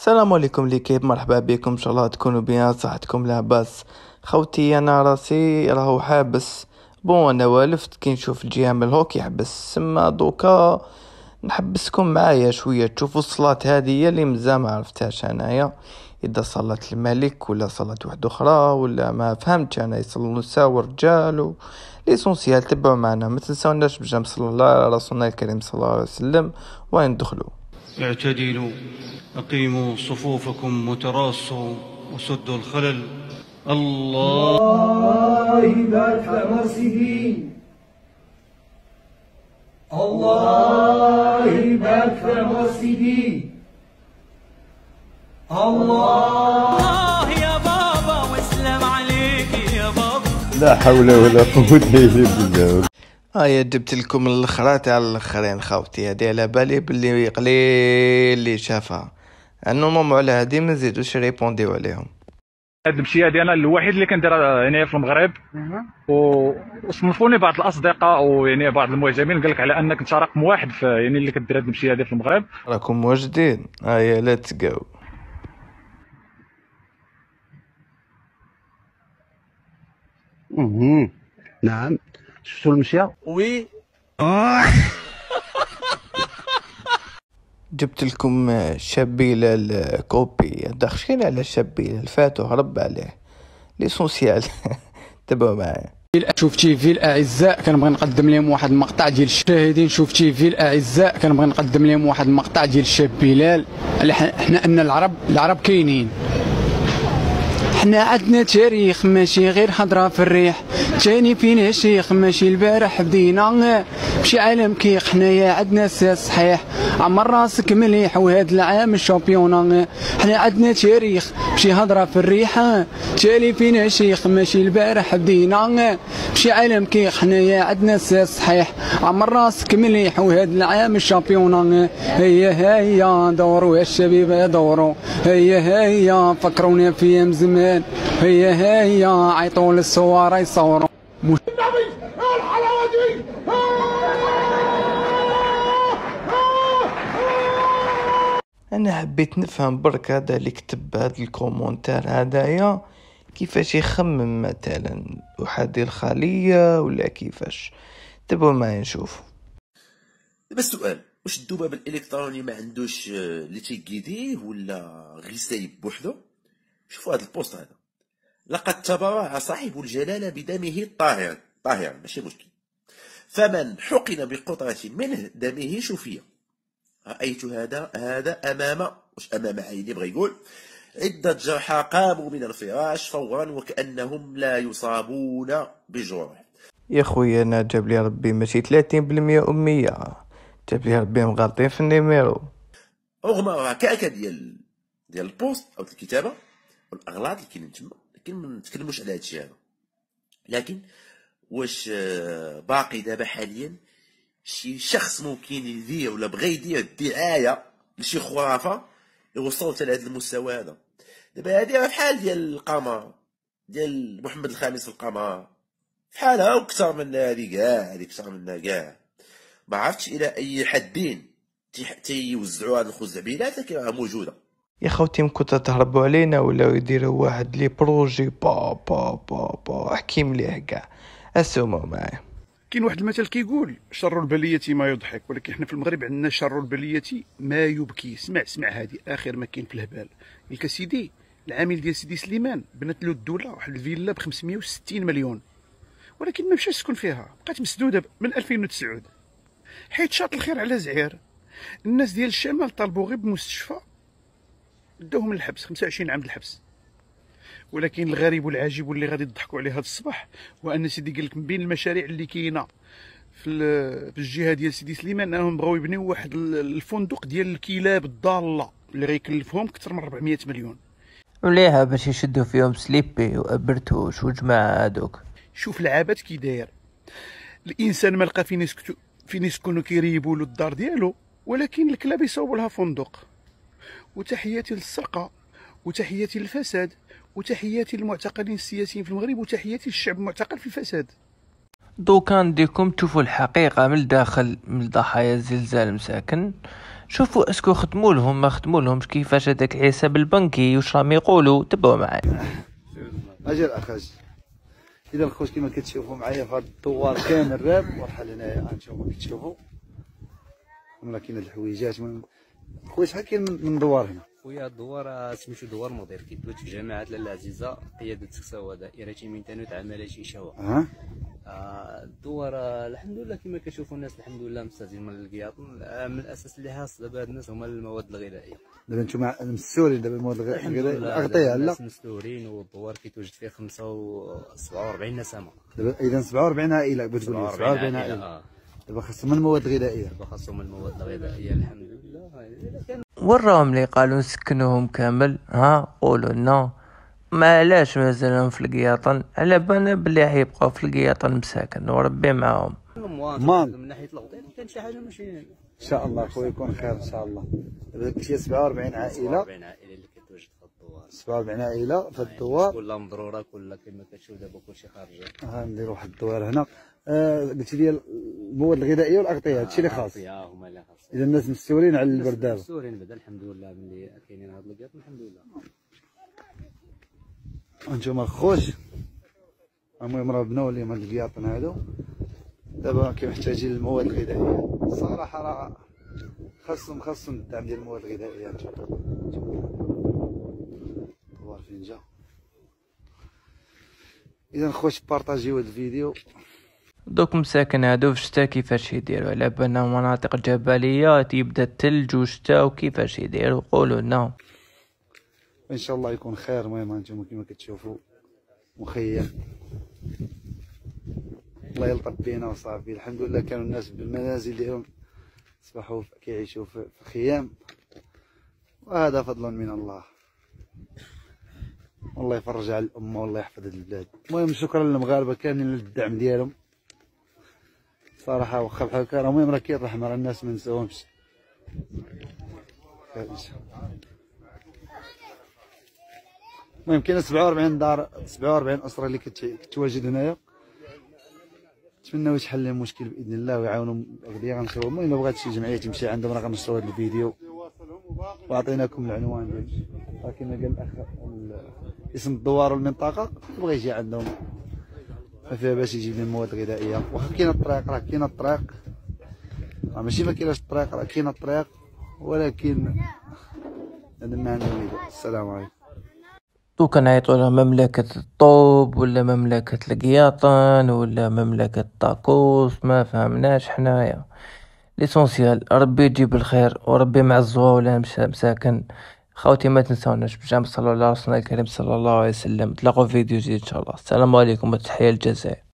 السلام عليكم ليكيب، مرحبا بكم. ان شاء الله تكونوا بيان، صحتكم لاباس. خوتي انا راسي راهو حابس، انا والفت كي نشوف الجهه من الهوك يحبس، سما دوكا نحبسكم معايا شويه تشوفوا الصلاه هذه اللي مزال ما عرفتهاش انايا، اذا صلاة الملك ولا صلاة واحده اخرى ولا ما فهمتش انا، يصلوا النساء والرجال ليسونسيال. تبعوا معنا، ما تنساوناش بجام صلى الله على رسولنا الكريم صلى الله عليه وسلم وين ندخلوا. اعتدلوا، أقيموا صفوفكم وتراصوا وسدوا الخلل. الله أكبر مرسيدي، الله أكبر مرسيدي، الله يا بابا واسلام عليك يا بابا. لا حول ولا قوة إلا بالله. يا جبت لكم الاخرات على الاخرين خوتي، هذه على بالي باللي قليل اللي شافها، انه على هذه ما نزيدوش ريبونديو عليهم. هاد المشيه ديال انا الوحيد اللي كندير هنا في المغرب، وصنفوني بعض الاصدقاء ويعني بعض المعجبين، قال لك على انك انت رقم واحد في يعني اللي كدير هاد المشيه هذه في المغرب. راكم موجدين. يا لا تقاو. نعم، شفتوا المشيه؟ وي جبت لكم شبيلة الكوبي، داخلين على شبيلة الفاتو هرب عليه ليسونسيال. تبعوا معايا. شوف تيفي الاعزاء، كنبغي نقدم لهم واحد المقطع ديال الشاهدين. شوف تيفي الاعزاء، كنبغي نقدم لهم واحد المقطع ديال الشاب بلال. حنا ان العرب كاينين، حنا عندنا تاريخ ماشي غير حضره في الريح، تاني فينا شيخ ماشي البارح بدينا بشي عالم كيخ. حنايا عندنا ساس صحيح، عمر راسك مليح وهاد العام الشامبيون. حنا عندنا تاريخ بشي هضره في الريحه، تالي فينا شيخ ماشي البارح بدينا بشي عالم كيخ. حنايا عندنا ساس صحيح، عمر راسك مليح وهاد العام الشامبيون. هيا دوروا يا الشبيبه دوروا، هيا فكرونا في ايام زمان، هيا عيطوا للصوارى يصوروا. انا حبيت نفهم برك هذا اللي كتب هذا الكومونتير هذايا كيفاش يخمم، مثلا وحدي الخلية ولا كيفاش. تبعوا معايا نشوف. دابا السؤال، واش الذباب الالكتروني ما عندوش اللي تيقيديه ولا غير سايب بوحدو؟ شوفوا هذا البوست هذا، لقد تبرع صاحب الجلالة بدمه طاهرا ماشي مشكل، فمن حقن بقطرة من دمه شفي. رأيت هذا أمام عيني، بغى يقول عدة جرحى قاموا من الفراش فورا وكأنهم لا يصابون بجرح. يا خويا انا جاب لي ربي ماشي 30% امية، جاب لي ربي مغلطين في النيميرو. رغم الركاكة ديال البوست او الكتابة والاغلاط اللي كاينين تما، لكن ما نتكلموش على هادشي هذا. لكن واش باقي دابا حاليا شي شخص ممكن يدير ولا بغى يدير دعاية لشي خرافة يوصل حتى لهذا المستوى هذا؟ دابا هادي راه فحال ديال القمر ديال محمد الخامس في القمر، فحالها وكثر من هادي كثر منها كاع. ما عرفتش الى اي حدين تيوزعوا هاد الخزعبيلات، لكن راه موجوده. يا خوتي مكنتو تهربوا علينا ولا يديروا واحد لي بروجي با احكي مليح كاع. اسمعوا معايا. كاين واحد المثل كيقول شر البلية ما يضحك، ولكن حنا في المغرب عندنا شر البلية ما يبكي. اسمع هذه اخر ما كاين في الهبال. قالك سيدي العامل ديال سيدي سليمان بنات له الدوله واحد الفيلا ب 560 مليون، ولكن ما مشاش يسكن فيها، بقات مسدوده من 2009 حيت شاط الخير على زعير. الناس ديال الشمال طالبوا غير بمستشفى، داوهم للحبس 25 عام الحبس. ولكن الغريب والعجيب واللي غادي تضحكوا عليه هذا الصباح هو ان سيدي قال لك من بين المشاريع اللي كاينه في الجهه ديال سيدي سليمان انهم بغاو يبنيو واحد الفندق ديال الكلاب الضاله اللي غيكلفهم اكثر من 400 مليون. وليها باش يشدوا فيهم سليبي وابرتوش وجماعه هذوك. شوف العبات كي داير الانسان، ما لقى فين يسكن وكيريبوا له الدار ديالو، ولكن الكلاب يصاوبوا لها فندق. وتحياتي للسرقه، وتحياتي للفساد، وتحياتي للمعتقلين السياسيين في المغرب، وتحياتي للشعب المعتقل في الفساد. دوكا نديكم تشوفوا الحقيقة من الداخل من ضحايا الزلزال مساكن. شوفوا اسكو خدموا لهم ما خدموا لهمش، كيفاش هذاك الحساب البنكي واش راهم يقولوا، تبعوا معايا. اجل اخاج. اذا الخوت كما كتشوفوا معايا في هذا الدوار كامل راب ورحل هنايا هانتوما كتشوفوا هنا كاين هاد الحويجات. خويا شحال كاين من دوار هنا؟ خويا الدوار سميتو دوار مضيف كيدوز في جامعة لاله العزيزة قيادة سكساوة دائرة مينتانوت عمالة شيشاوة. الدوار الحمد لله كما كتشوفوا الناس الحمد لله مستافدين من القياطن. من الاساس اللي حاصل دابا هاد الناس هما المواد الغذائية. دابا نتوما مستورين دابا المواد الغذائية الاغطية لا؟ مستورين والدوار كيتواجد فيه 47 نسمة. دابا اذا 47 عائلة بتقول لي 47 عائلة. دابا خاصهم المواد الغذائية. دابا خاصهم المواد الغذائية الحمد لله. وراهم اللي قالوا نسكنوهم كامل، قولوا لنا ما علاش مازالهم في القياطن، على بالنا بلي حيبقاو في القياطن مساكن وربي معاهم. من ناحية الغطية كان شي حاجة ماشي ان شاء الله خويا يكون خير ان شاء الله. دابا قلتي 47 عائلة. 47 عائلة اللي كتواجد في الدوار. 47 عائلة في الدوار. كلها مضرورة كلها كما كتشوف دابا كلشي خارجة. نديرو واحد الدوار هنا. قلتي لي المواد الغذائية والأغطية هادشي اللي خاص. هما اللي خاص. إذا الناس مستورين على البرد دابا. مستورين بعدا الحمد لله ملي كاينين هاد القياطن الحمد لله. هانتوما الخوت المهم راه بناو ليهم هاد القياطن هادو دابا محتاجين للمواد الغذائية. الصراحة راه خاصهم الدعم ديال المواد الغذائية. هانتوما دوار فين جا. إذا الخوت بارطاجيو هاد الفيديو. دوك مساكن هادو في الشتا كيفاش يديروا، على بالنا مناطق جبلية يبدا الثلج وشتا وكيفاش يديروا، قولوا لنا ان شاء الله يكون خير. المهم هانتوما كما كتشوفوا مخيم الله يلطف بينا وصافي. الحمد لله كانوا الناس بالمنازل ديالهم اصبحوا كيعيشوا في خيام، وهذا فضل من الله. والله يفرج على الامه والله يحفظ هاد البلاد. المهم شكرا للمغاربه كاملين للدعم ديالهم صراحه. واخا بحال هكا المهم راه كيرحم راه الناس ما نساوهمش. المهم كاين 47 دار 47 اسره اللي كتواجد هنايا. نتمناو يتحل المشكل باذن الله ويعاونوا غديه غنشوفوا. المهم الا بغات شي جمعيه تمشي عندهم راه غنشروا هذا الفيديو وعطيناكم العنوان ديال كما قال الاخ اسم الدوار والمنطقه. بغى يجي عندهم ما فيها باش يجيب لنا المواد الغذائيه. واخا كاينه الطريق راه كاينه الطريق راه ماشي ما كايناش الطريق راه كاينه الطريق ولكن هذا ما عندنا والو. السلام عليكم. دوكا نعيطوا لها مملكة الطوب ولا مملكة القياطن ولا مملكة طاكوس، ما فهمناش حنايا. ليسونسيال ربي يجيب الخير وربي مع الزواولة مساكن. خوتي ما تنساوناش بجانب صلى الله على رسولنا الكريم صلى الله عليه وسلم. تلاقوا فيديو جديد ان شاء الله. السلام عليكم وتحية الجزائر.